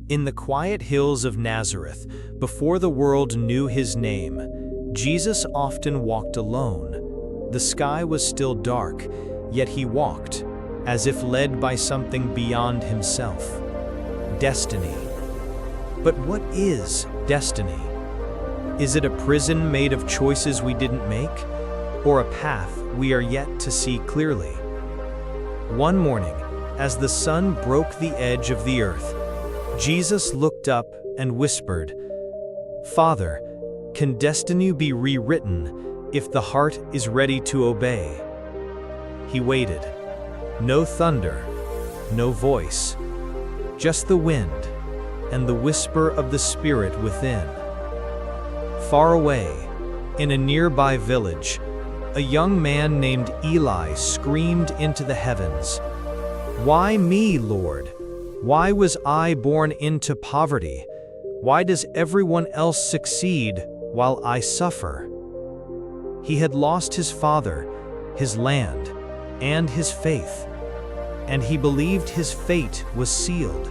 In the quiet hills of Nazareth, before the world knew his name, Jesus often walked alone. The sky was still dark, yet he walked, as if led by something beyond himself. Destiny. But what is destiny? Is it a prison made of choices we didn't make, or a path we are yet to see clearly? One morning, as the sun broke the edge of the earth, Jesus looked up and whispered, "Father, can destiny be rewritten if the heart is ready to obey?" He waited. No thunder, no voice, just the wind and the whisper of the Spirit within. Far away, in a nearby village, a young man named Eli screamed into the heavens, "Why me, Lord? Why was I born into poverty? Why does everyone else succeed while I suffer?" He had lost his father, his land, and his faith, and he believed his fate was sealed.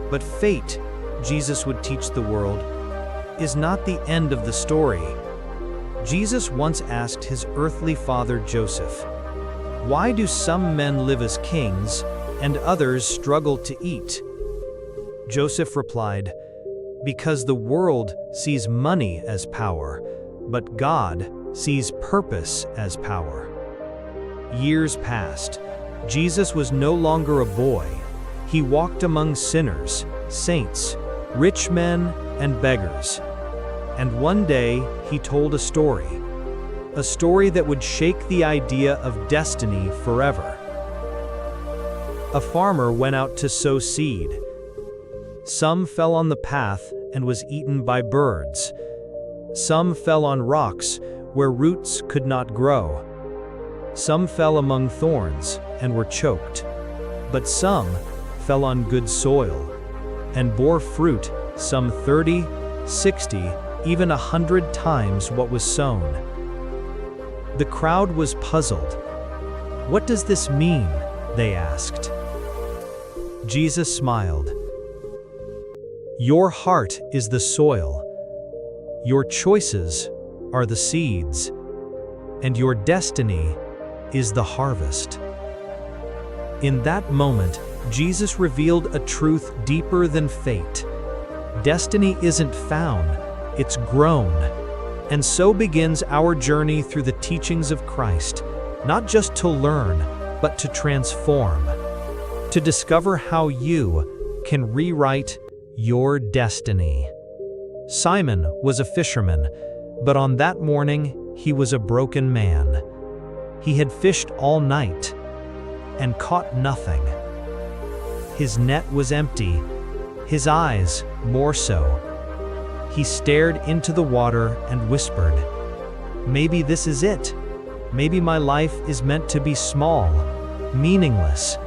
But fate, Jesus would teach the world, is not the end of the story. Jesus once asked his earthly father Joseph, "Why do some men live as kings and others struggle to eat?" Joseph replied, "Because the world sees money as power, but God sees purpose as power." Years passed. Jesus was no longer a boy. He walked among sinners, saints, rich men, and beggars. And one day, he told a story that would shake the idea of destiny forever. A farmer went out to sow seed. Some fell on the path and was eaten by birds. Some fell on rocks where roots could not grow. Some fell among thorns and were choked. But some fell on good soil and bore fruit, some 30, 60, even 100 times what was sown. The crowd was puzzled. "What does this mean?" they asked. Jesus smiled. "Your heart is the soil. Your choices are the seeds. And your destiny is the harvest." In that moment, Jesus revealed a truth deeper than fate. Destiny isn't found, it's grown. And so begins our journey through the teachings of Christ, not just to learn, but to transform. To discover how you can rewrite your destiny. Simon was a fisherman, but on that morning, he was a broken man. He had fished all night and caught nothing. His net was empty, his eyes more so. He stared into the water and whispered, "Maybe this is it. Maybe my life is meant to be small, meaningless."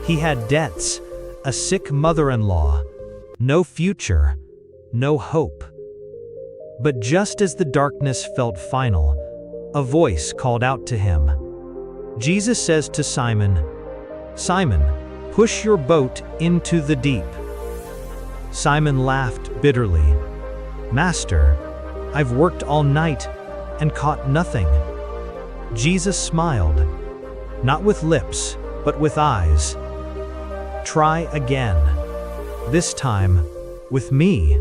He had debts, a sick mother-in-law, no future, no hope. But just as the darkness felt final, a voice called out to him. Jesus says to Simon, "Simon, push your boat into the deep." Simon laughed bitterly. "Master, I've worked all night and caught nothing." Jesus smiled, not with lips, but with eyes. "Try again, this time with me."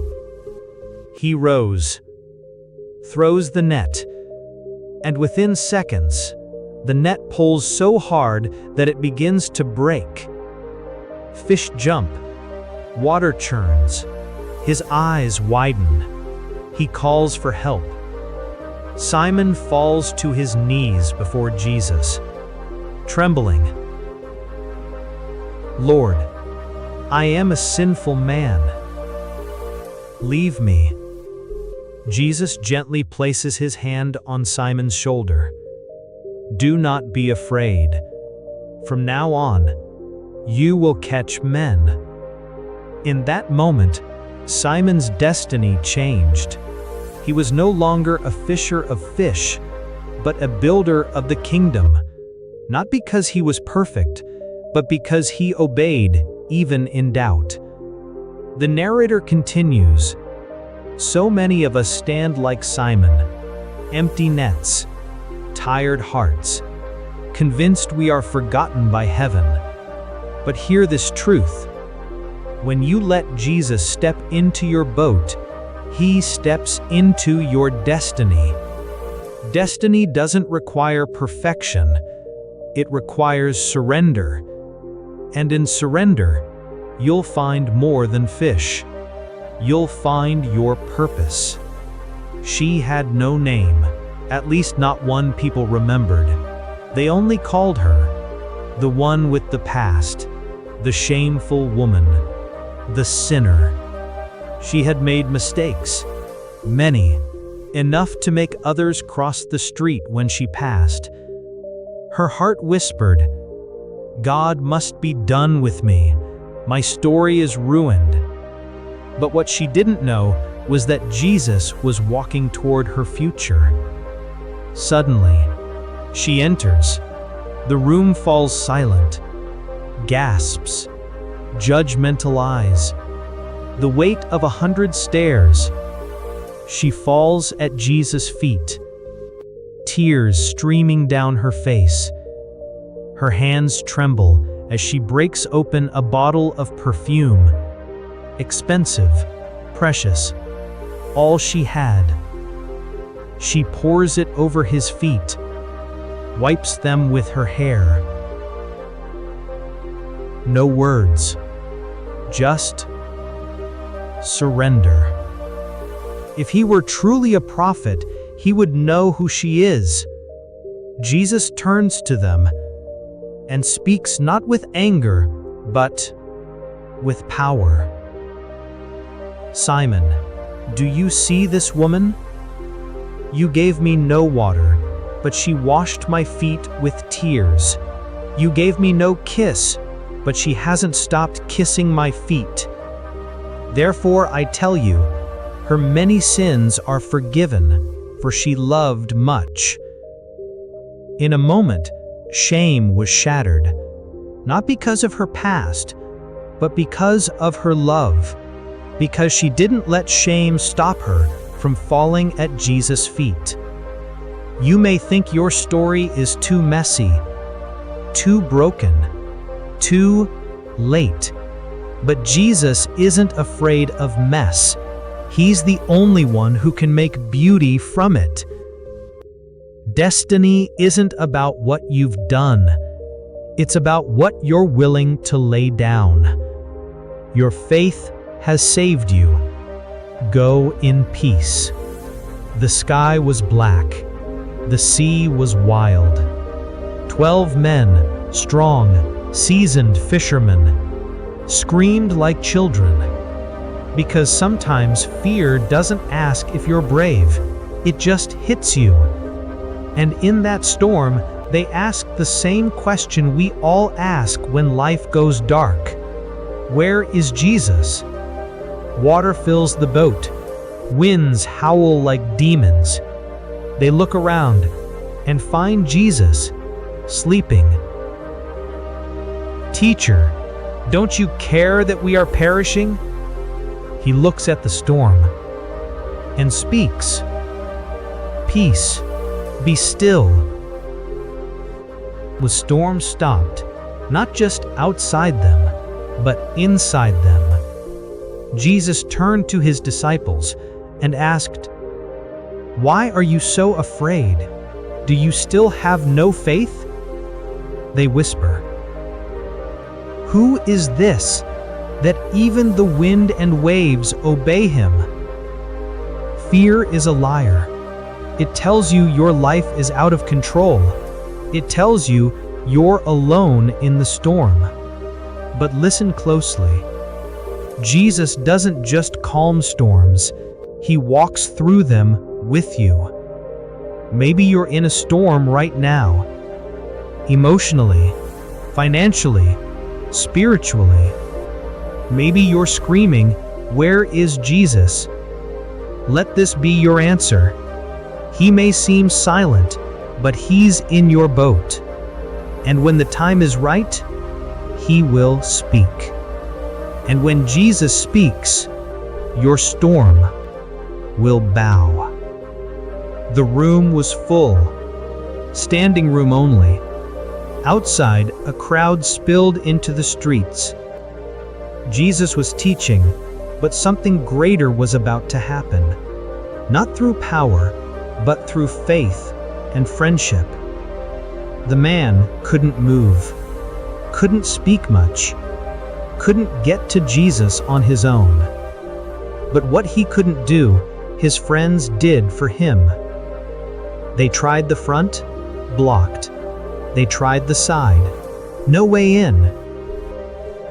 He rose, throws the net, and within seconds, the net pulls so hard that it begins to break. Fish jump, water churns, his eyes widen. He calls for help. Simon falls to his knees before Jesus, trembling. "Lord, I am a sinful man. Leave me." Jesus gently places his hand on Simon's shoulder. "Do not be afraid. From now on, you will catch men." In that moment, Simon's destiny changed. He was no longer a fisher of fish, but a builder of the kingdom, not because he was perfect, but because he obeyed even in doubt. The narrator continues, "So many of us stand like Simon, empty nets, tired hearts, convinced we are forgotten by heaven. But hear this truth. When you let Jesus step into your boat, He steps into your destiny. Destiny doesn't require perfection. It requires surrender. And in surrender, you'll find more than fish. You'll find your purpose." She had no name, at least not one people remembered. They only called her the one with the past, the shameful woman, the sinner. She had made mistakes, many, enough to make others cross the street when she passed. Her heart whispered, "God must be done with me. My story is ruined." But what she didn't know was that Jesus was walking toward her future. Suddenly, she enters. The room falls silent. Gasps, judgmental eyes, the weight of 100 stares. She falls at Jesus' feet, tears streaming down her face. Her hands tremble as she breaks open a bottle of perfume. Expensive, precious, all she had. She pours it over his feet, wipes them with her hair. No words, just surrender. If he were truly a prophet, he would know who she is. Jesus turns to them and speaks not with anger, but with power. "Simon, do you see this woman? You gave me no water, but she washed my feet with tears. You gave me no kiss, but she hasn't stopped kissing my feet. Therefore I tell you, her many sins are forgiven, for she loved much." In a moment, shame was shattered, not because of her past, but because of her love, because she didn't let shame stop her from falling at Jesus' feet. You may think your story is too messy, too broken, too late. But Jesus isn't afraid of mess. He's the only one who can make beauty from it. Destiny isn't about what you've done. It's about what you're willing to lay down. Your faith has saved you. Go in peace. The sky was black. The sea was wild. 12 men, strong, seasoned fishermen, screamed like children. Because sometimes fear doesn't ask if you're brave. It just hits you. And in that storm, they asked the same question we all ask when life goes dark. Where is Jesus? Water fills the boat. Winds howl like demons. They look around and find Jesus sleeping. "Teacher, don't you care that we are perishing?" He looks at the storm and speaks, "Peace, be still." The storm stopped, not just outside them, but inside them. Jesus turned to his disciples and asked, "Why are you so afraid? Do you still have no faith?" They whisper, "Who is this, that even the wind and waves obey him?" Fear is a liar. It tells you your life is out of control. It tells you you're alone in the storm. But listen closely. Jesus doesn't just calm storms. He walks through them with you. Maybe you're in a storm right now. Emotionally, financially, spiritually. Maybe you're screaming, "Where is Jesus?" Let this be your answer. He may seem silent, but he's in your boat. And when the time is right, he will speak. And when Jesus speaks, your storm will bow. The room was full, standing room only. Outside, a crowd spilled into the streets. Jesus was teaching, but something greater was about to happen. Not through power, but through faith and friendship. The man couldn't move, couldn't speak much, couldn't get to Jesus on his own. But what he couldn't do, his friends did for him. They tried the front, blocked. They tried the side, no way in.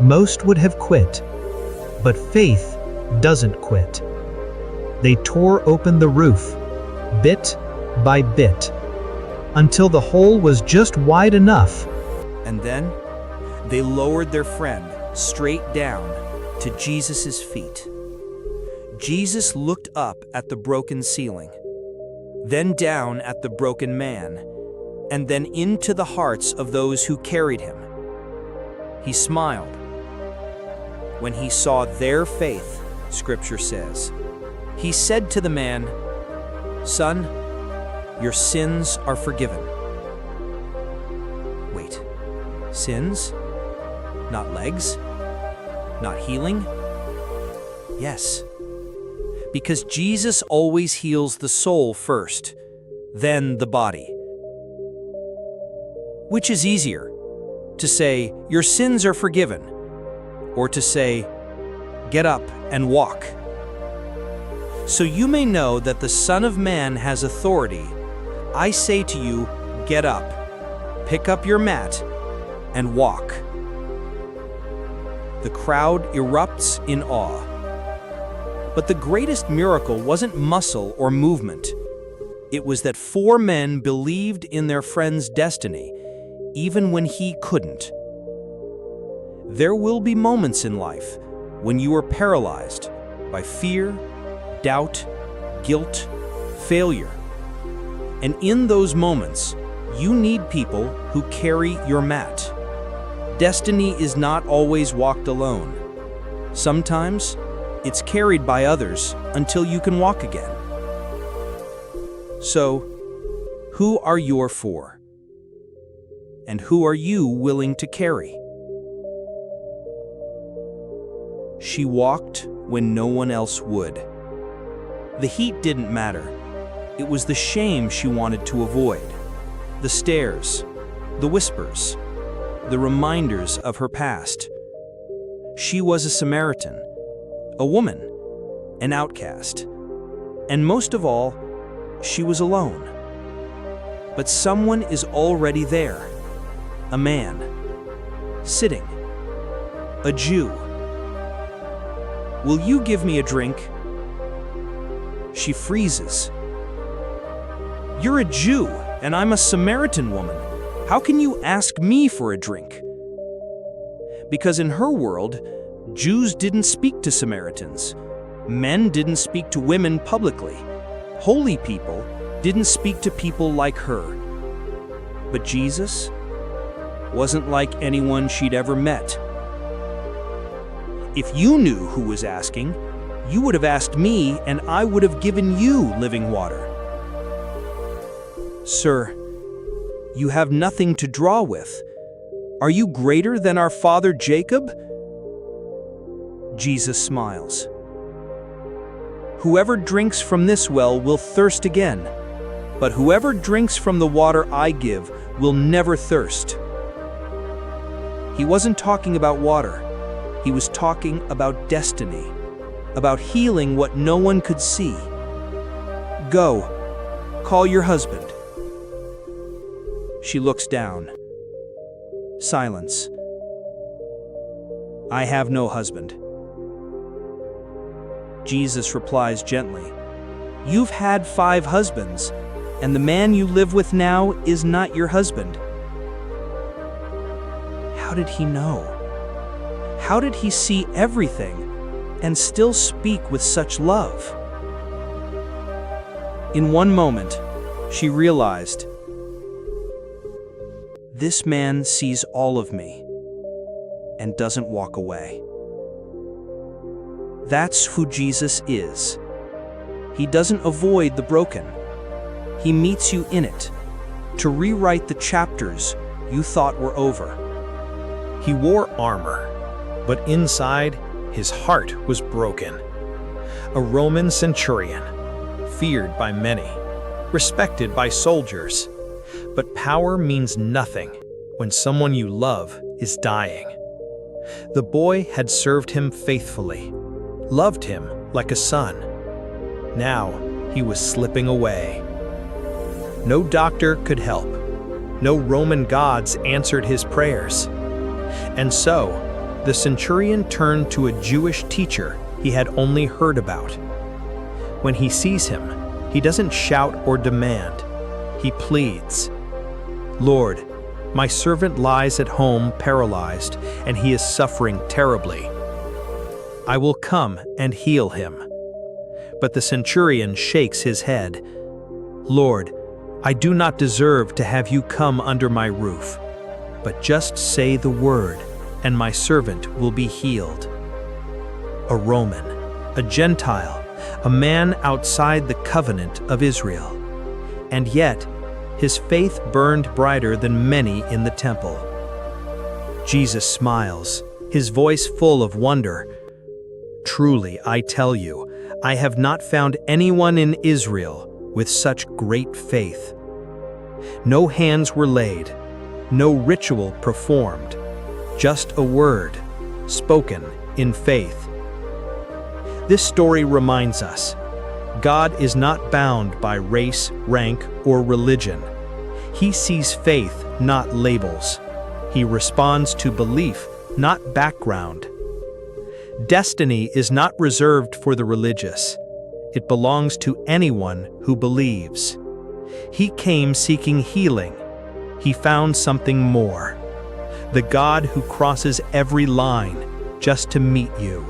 Most would have quit, but faith doesn't quit. They tore open the roof, bit by bit, until the hole was just wide enough. And then they lowered their friend straight down to Jesus' feet. Jesus looked up at the broken ceiling, then down at the broken man, and then into the hearts of those who carried him. He smiled. When he saw their faith, Scripture says, he said to the man, "Son, your sins are forgiven." Wait, sins? Not legs? Not healing? Yes, because Jesus always heals the soul first, then the body. Which is easier, to say, "Your sins are forgiven," or to say, "Get up and walk"? So you may know that the Son of Man has authority. I say to you, get up, pick up your mat, and walk. The crowd erupts in awe. But the greatest miracle wasn't muscle or movement. It was that 4 men believed in their friend's destiny, even when he couldn't. There will be moments in life when you are paralyzed by fear, doubt, guilt, failure. And in those moments, you need people who carry your mat. Destiny is not always walked alone. Sometimes, it's carried by others until you can walk again. So, who are you for? And who are you willing to carry? She walked when no one else would. The heat didn't matter. It was the shame she wanted to avoid. The stares, the whispers, the reminders of her past. She was a Samaritan, a woman, an outcast. And most of all, she was alone. But someone is already there. A man, sitting, a Jew. "Will you give me a drink?" She freezes. "You're a Jew, and I'm a Samaritan woman. How can you ask me for a drink?" Because in her world, Jews didn't speak to Samaritans. Men didn't speak to women publicly. Holy people didn't speak to people like her. But Jesus wasn't like anyone she'd ever met. If you knew who was asking, you would have asked me, and I would have given you living water. "Sir, you have nothing to draw with. Are you greater than our father Jacob?" Jesus smiles. "Whoever drinks from this well will thirst again, but whoever drinks from the water I give will never thirst." He wasn't talking about water. He was talking about destiny, about healing what no one could see. "Go, call your husband." She looks down. Silence. "I have no husband." Jesus replies gently, "You've had 5 husbands, and the man you live with now is not your husband." How did he know? How did he see everything and still speak with such love? In one moment, she realized, this man sees all of me and doesn't walk away. That's who Jesus is. He doesn't avoid the broken. He meets you in it, to rewrite the chapters you thought were over. He wore armor, but inside, his heart was broken. A Roman centurion, feared by many, respected by soldiers. But power means nothing when someone you love is dying. The boy had served him faithfully, loved him like a son. Now he was slipping away. No doctor could help. No Roman gods answered his prayers. And so, the centurion turned to a Jewish teacher he had only heard about. When he sees him, he doesn't shout or demand. He pleads, "Lord, my servant lies at home paralyzed, and he is suffering terribly. I will come and heal him." But the centurion shakes his head. "Lord, I do not deserve to have you come under my roof, but just say the word, and my servant will be healed." A Roman, a Gentile, a man outside the covenant of Israel. And yet, his faith burned brighter than many in the temple. Jesus smiles, his voice full of wonder. "Truly, I tell you, I have not found anyone in Israel with such great faith." No hands were laid, no ritual performed, just a word, spoken in faith. This story reminds us, God is not bound by race, rank, or religion. He sees faith, not labels. He responds to belief, not background. Destiny is not reserved for the religious. It belongs to anyone who believes. He came seeking healing. He found something more. The God who crosses every line just to meet you.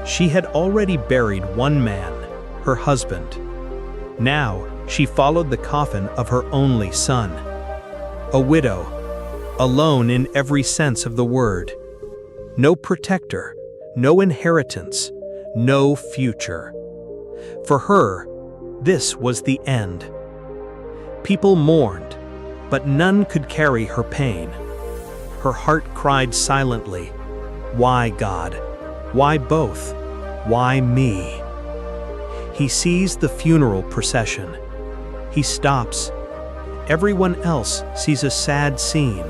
She had already buried one man, her husband. Now she followed the coffin of her only son. A widow, alone in every sense of the word. No protector, no inheritance, no future. For her, this was the end. People mourned, but none could carry her pain. Her heart cried silently, "Why, God? Why both? Why me?" He sees the funeral procession. He stops. Everyone else sees a sad scene.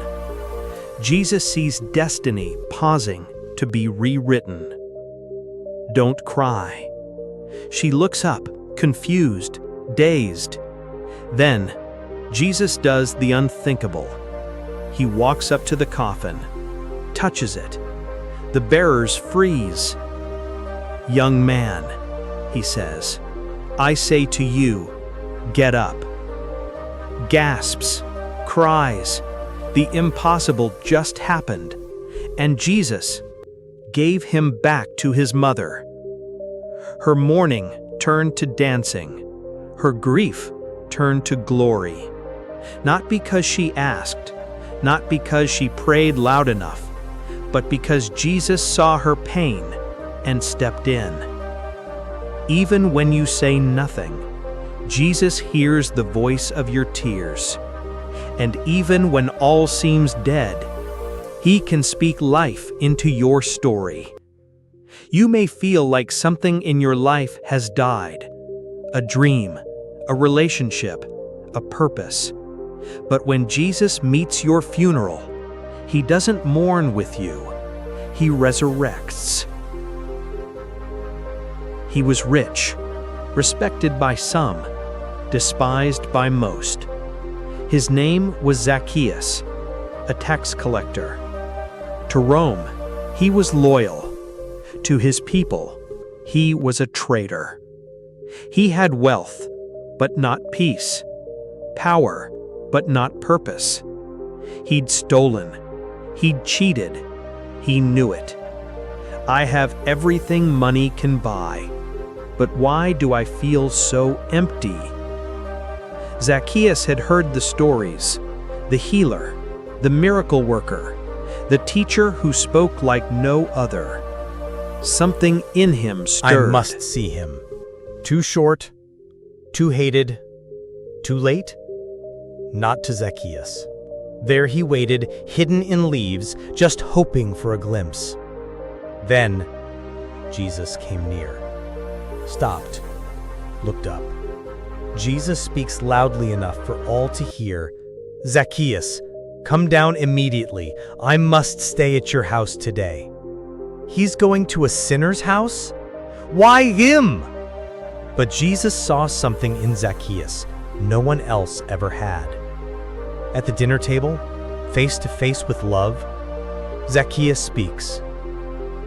Jesus sees destiny pausing to be rewritten. "Don't cry." She looks up, confused, dazed. Then, Jesus does the unthinkable. He walks up to the coffin, touches it. The bearers freeze. "Young man," he says, "I say to you, get up." Gasps, cries, the impossible just happened, and Jesus gave him back to his mother. Her mourning turned to dancing, her grief turned to glory. Not because she asked, not because she prayed loud enough, but because Jesus saw her pain and stepped in. Even when you say nothing, Jesus hears the voice of your tears. And even when all seems dead, He can speak life into your story. You may feel like something in your life has died, a dream, a relationship, a purpose. But when Jesus meets your funeral, He doesn't mourn with you, He resurrects. He was rich, respected by some, despised by most. His name was Zacchaeus, a tax collector. To Rome, he was loyal. To his people, he was a traitor. He had wealth, but not peace. Power, but not purpose. He'd stolen. He'd cheated. He knew it. I have everything money can buy, but why do I feel so empty? Zacchaeus had heard the stories, the healer, the miracle worker, the teacher who spoke like no other. Something in him I stirred. must see him. Too short, too hated, too late? Not to Zacchaeus. There he waited, hidden in leaves, just hoping for a glimpse. Then, Jesus came near, stopped, looked up. Jesus speaks loudly enough for all to hear. Zacchaeus, come down immediately. I must stay at your house today. He's going to a sinner's house? Why him? But Jesus saw something in Zacchaeus no one else ever had. At the dinner table, face to face with love, Zacchaeus speaks,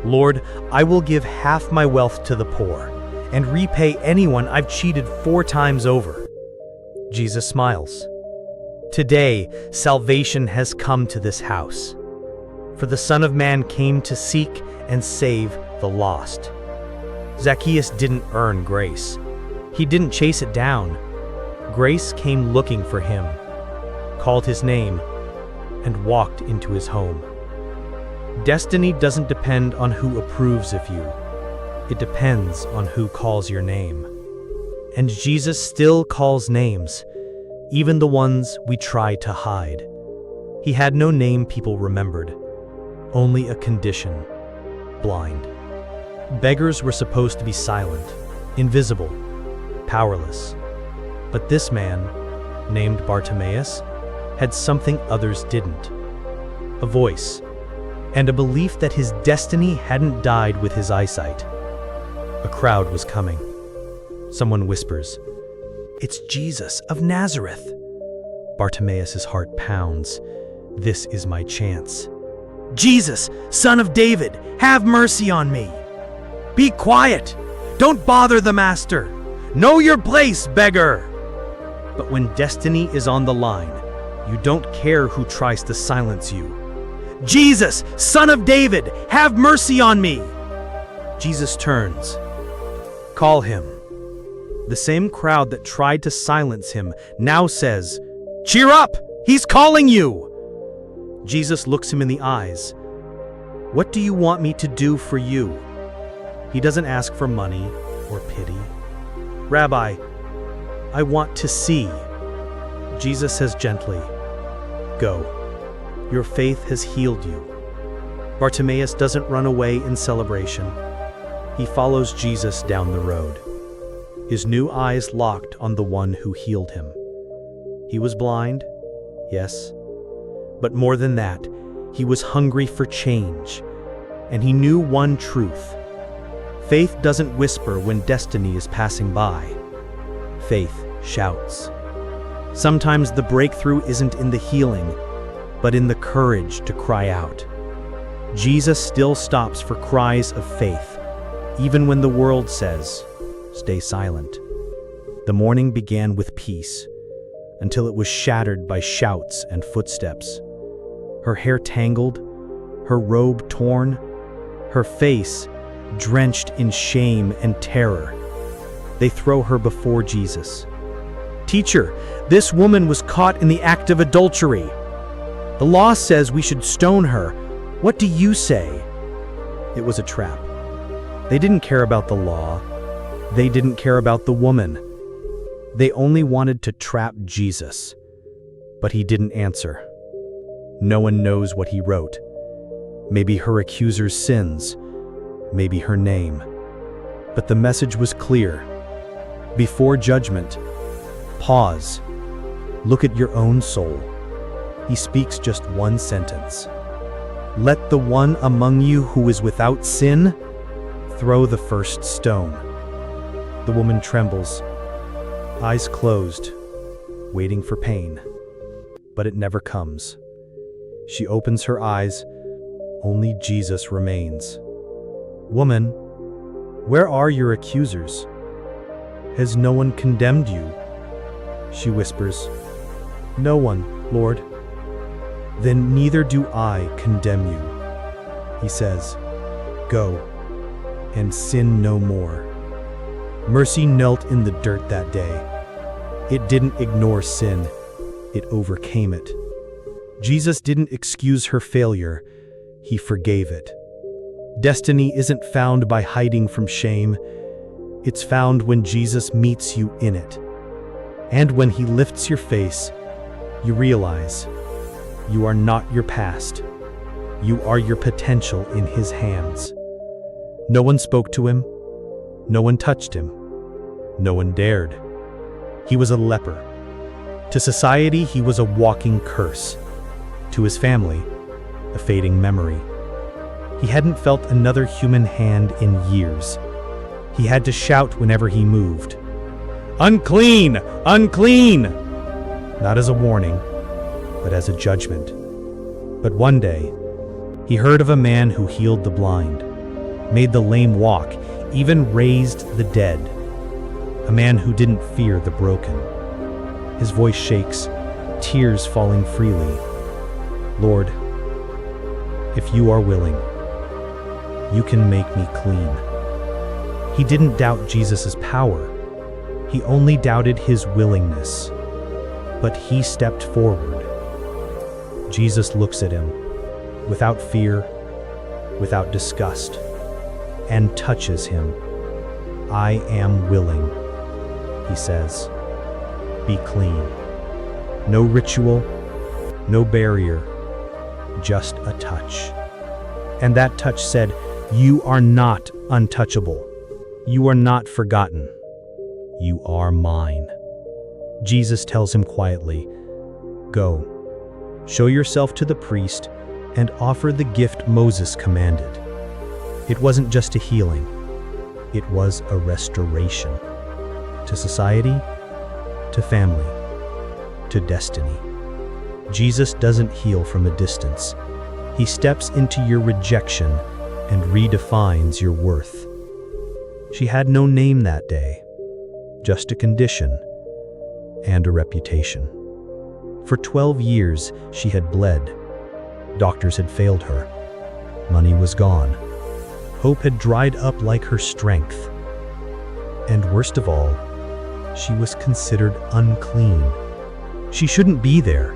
Lord, I will give half my wealth to the poor and repay anyone I've cheated 4 times over. Jesus smiles. Today, salvation has come to this house. For the Son of Man came to seek and save the lost. Zacchaeus didn't earn grace. He didn't chase it down. Grace came looking for him, called his name, and walked into his home. Destiny doesn't depend on who approves of you. It depends on who calls your name. And Jesus still calls names, even the ones we try to hide. He had no name people remembered, only a condition: blind. Beggars were supposed to be silent, invisible, powerless. But this man, named Bartimaeus, had something others didn't: a voice, and a belief that his destiny hadn't died with his eyesight. A crowd was coming. Someone whispers, "It's Jesus of Nazareth." Bartimaeus' heart pounds. This is my chance. "Jesus, Son of David, have mercy on me." "Be quiet! Don't bother the master! Know your place, beggar!" But when destiny is on the line, you don't care who tries to silence you. "Jesus, Son of David, have mercy on me!" Jesus turns. Call him. The same crowd that tried to silence him now says, "Cheer up! He's calling you!" Jesus looks him in the eyes. "What do you want me to do for you?" He doesn't ask for money or pity. "Rabbi, I want to see." Jesus says gently, "Go. Your faith has healed you." Bartimaeus doesn't run away in celebration. He follows Jesus down the road, his new eyes locked on the one who healed him. He was blind, yes, but more than that, he was hungry for change, and he knew one truth. Faith doesn't whisper when destiny is passing by. Faith shouts. Sometimes the breakthrough isn't in the healing, but in the courage to cry out. Jesus still stops for cries of faith, even when the world says, "Stay silent." The morning began with peace, until it was shattered by shouts and footsteps. Her hair tangled, her robe torn, her face drenched in shame and terror. They throw her before Jesus. "Teacher, this woman was caught in the act of adultery. The law says we should stone her. What do you say?" It was a trap. They didn't care about the law. They didn't care about the woman. They only wanted to trap Jesus. But he didn't answer. No one knows what he wrote. Maybe her accuser's sins, maybe her name. But the message was clear. Before judgment, pause. Look at your own soul. He speaks just one sentence. "Let the one among you who is without sin throw the first stone." The woman trembles, eyes closed, waiting for pain. But it never comes. She opens her eyes. Only Jesus remains. "Woman, where are your accusers? Has no one condemned you?" She whispers, "No one, Lord." "Then neither do I condemn you." He says, "Go and sin no more." Mercy knelt in the dirt that day. It didn't ignore sin, it overcame it. Jesus didn't excuse her failure, he forgave it. Destiny isn't found by hiding from shame. It's found when Jesus meets you in it. And when he lifts your face, you realize you are not your past. You are your potential in his hands. No one spoke to him. No one touched him. No one dared. He was a leper. To society, he was a walking curse. To his family, a fading memory. He hadn't felt another human hand in years. He had to shout whenever he moved, "Unclean! Unclean!" Not as a warning, but as a judgment. But one day, he heard of a man who healed the blind, made the lame walk, even raised the dead. A man who didn't fear the broken. His voice shakes, tears falling freely. "Lord, if you are willing, you can make me clean." He didn't doubt Jesus' power. He only doubted his willingness. But he stepped forward. Jesus looks at him, without fear, without disgust, and touches him. "I am willing," he says. "Be clean." No ritual, no barrier, just a touch. And that touch said, "You are not untouchable. You are not forgotten. You are mine." Jesus tells him quietly, "Go, show yourself to the priest, and offer the gift Moses commanded." It wasn't just a healing. It was a restoration. To society, to family, to destiny. Jesus doesn't heal from a distance. He steps into your rejection and redefines your worth. She had no name that day, just a condition and a reputation. For 12 years, she had bled. Doctors had failed her. Money was gone. Hope had dried up like her strength. And worst of all, she was considered unclean. She shouldn't be there.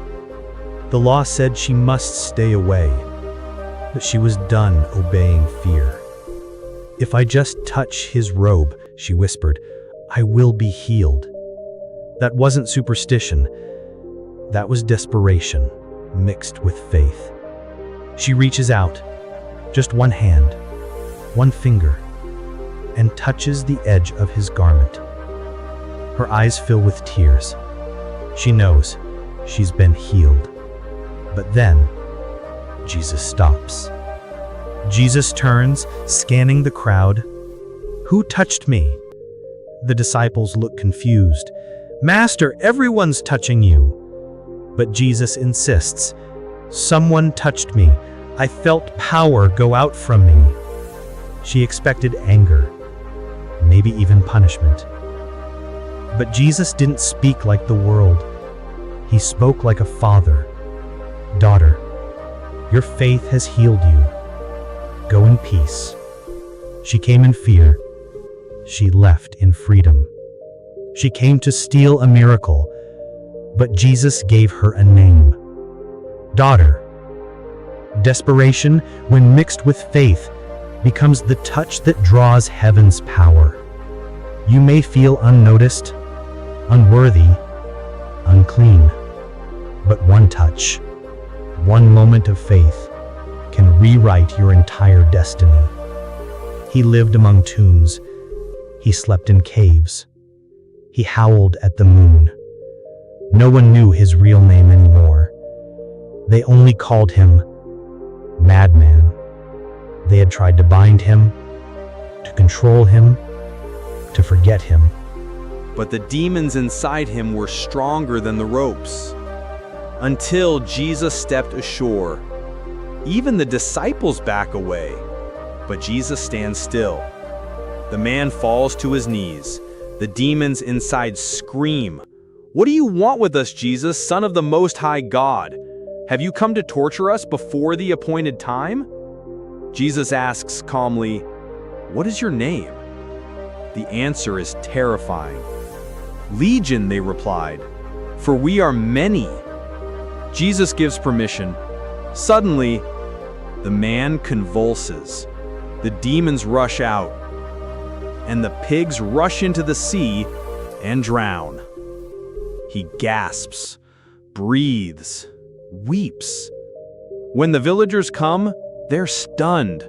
The law said she must stay away. But she was done obeying fear. "If I just touch his robe," she whispered, "I will be healed." That wasn't superstition. That was desperation, mixed with faith. She reaches out, just one hand, one finger, and touches the edge of his garment. Her eyes fill with tears. She knows she's been healed. But then, Jesus stops. Jesus turns, scanning the crowd. "Who touched me?" The disciples look confused. "Master, everyone's touching you." But Jesus insists, "Someone touched me. I felt power go out from me." She expected anger, maybe even punishment. But Jesus didn't speak like the world. He spoke like a father. "Daughter, your faith has healed you. Go in peace." She came in fear. She left in freedom. She came to steal a miracle, but Jesus gave her a name. Daughter. Desperation, when mixed with faith, becomes the touch that draws heaven's power. You may feel unnoticed, unworthy, unclean, but one touch, one moment of faith, can rewrite your entire destiny. He lived among tombs. He slept in caves. He howled at the moon. No one knew his real name anymore. They only called him Madman. They had tried to bind him, to control him, to forget him. But the demons inside him were stronger than the ropes. Until Jesus stepped ashore. Even the disciples back away. But Jesus stands still. The man falls to his knees. The demons inside scream, "What do you want with us, Jesus, Son of the Most High God? Have you come to torture us before the appointed time?" Jesus asks calmly, "What is your name?" The answer is terrifying. "Legion," they replied, "for we are many." Jesus gives permission. Suddenly, the man convulses. the demons rush out, and the pigs rush into the sea and drown. He gasps, breathes, weeps. When the villagers come, they're stunned.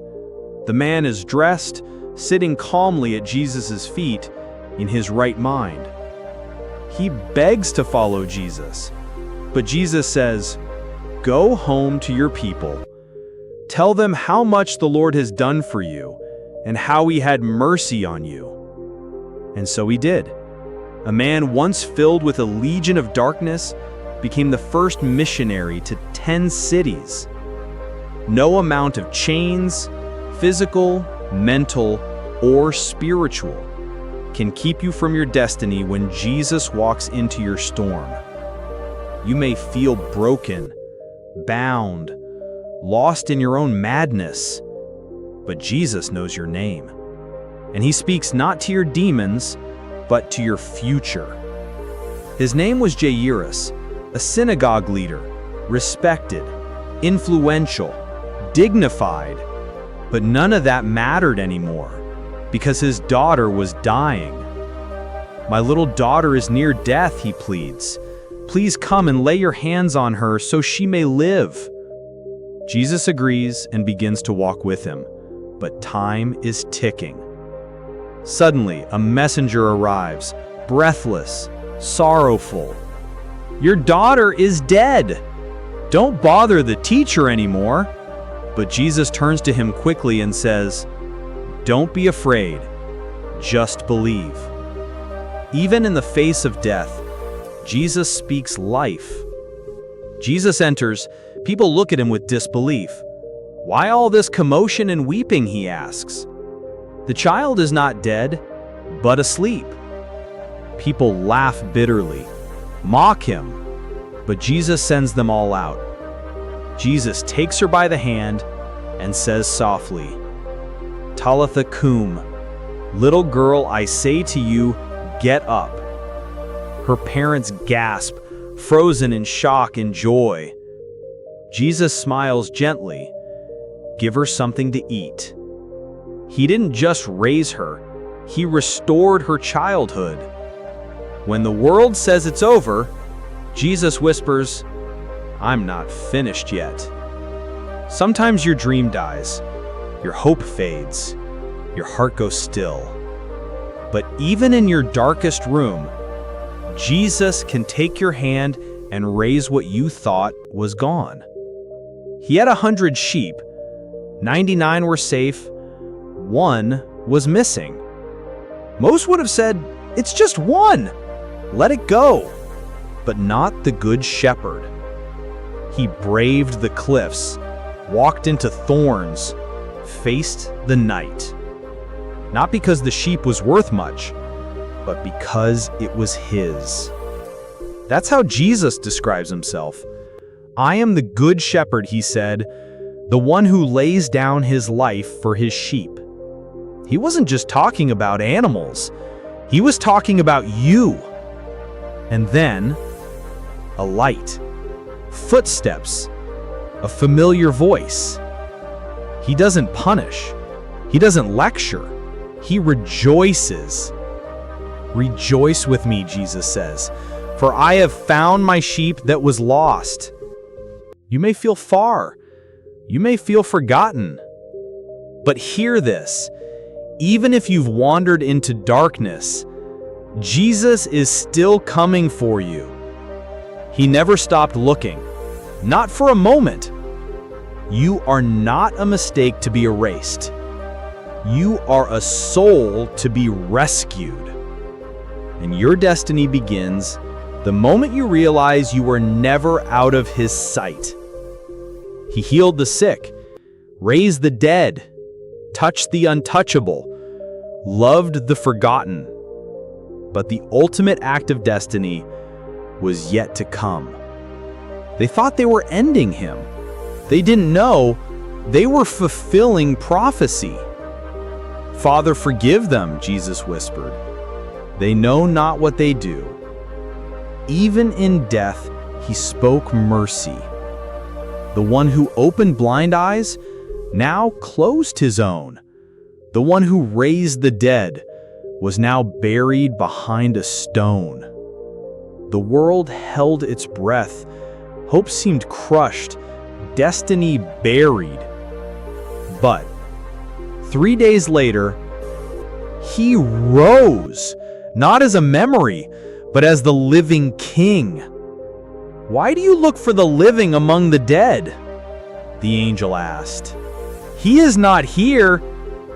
The man is dressed, sitting calmly at Jesus' feet in his right mind. He begs to follow Jesus, but Jesus says, "Go home to your people. Tell them how much the Lord has done for you and how he had mercy on you." And so he did. A man once filled with a legion of darkness became the first missionary to 10 cities. No amount of chains, physical, mental, or spiritual, can keep you from your destiny when Jesus walks into your storm. You may feel broken, bound, lost in your own madness, but Jesus knows your name. And he speaks not to your demons, but to your future. His name was Jairus, a synagogue leader, respected, influential, dignified, but none of that mattered anymore because his daughter was dying. "My little daughter is near death," he pleads. "Please come and lay your hands on her so she may live." Jesus agrees and begins to walk with him, but time is ticking. Suddenly, a messenger arrives, breathless, sorrowful. "Your daughter is dead. Don't bother the teacher anymore." But Jesus turns to him quickly and says, "Don't be afraid, just believe." Even in the face of death, Jesus speaks life. Jesus enters, people look at him with disbelief. "Why all this commotion and weeping?" he asks. "The child is not dead, but asleep." People laugh bitterly, mock him, but Jesus sends them all out. Jesus takes her by the hand and says softly, "Talitha cum," "Little girl, I say to you, get up." Her parents gasp, frozen in shock and joy. Jesus smiles gently. "Give her something to eat." He didn't just raise her, he restored her childhood. When the world says it's over, Jesus whispers, "I'm not finished yet." Sometimes your dream dies, your hope fades, your heart goes still. But even in your darkest room, Jesus can take your hand and raise what you thought was gone. He had 100 sheep, 99 were safe, 1 was missing. Most would have said, "It's just one, let it go." But not the Good Shepherd. He braved the cliffs, walked into thorns, faced the night. Not because the sheep was worth much, but because it was his. That's how Jesus describes himself. "I am the Good Shepherd," he said, "the one who lays down his life for his sheep." He wasn't just talking about animals, he was talking about you. And then, a light, footsteps, a familiar voice. He doesn't punish, he doesn't lecture, he rejoices. "Rejoice with me," Jesus says, "for I have found my sheep that was lost." You may feel far, you may feel forgotten, but hear this. Even if you've wandered into darkness, Jesus is still coming for you. He never stopped looking, not for a moment. You are not a mistake to be erased. You are a soul to be rescued. And your destiny begins the moment you realize you were never out of his sight. He healed the sick, raised the dead, touched the untouchable, loved the forgotten. But the ultimate act of destiny was yet to come. They thought they were ending him. They didn't know they were fulfilling prophecy. "Father, forgive them," Jesus whispered. "They know not what they do." Even in death, he spoke mercy. The one who opened blind eyes now closed his own, the one who raised the dead, was now buried behind a stone. The world held its breath. Hope seemed crushed, destiny buried. But 3 days later, he rose, not as a memory, but as the living king. "Why do you look for the living among the dead?" the angel asked. "He is not here.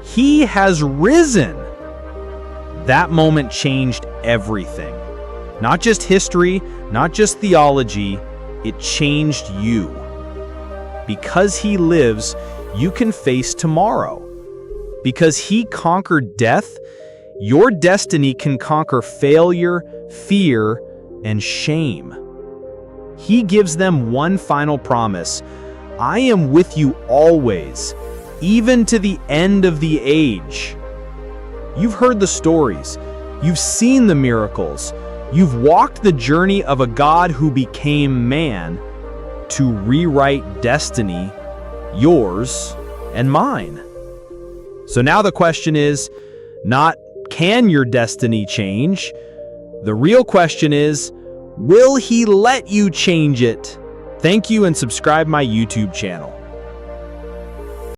He has risen." That moment changed everything. Not just history, not just theology, it changed you. Because he lives, you can face tomorrow. Because he conquered death, your destiny can conquer failure, fear, and shame. He gives them one final promise: "I am with you always, even to the end of the age." You've heard the stories, you've seen the miracles, you've walked the journey of a God who became man to rewrite destiny, yours and mine. So now the question is not, can your destiny change? The real question is, will he let you change it? Thank you, and subscribe my YouTube channel.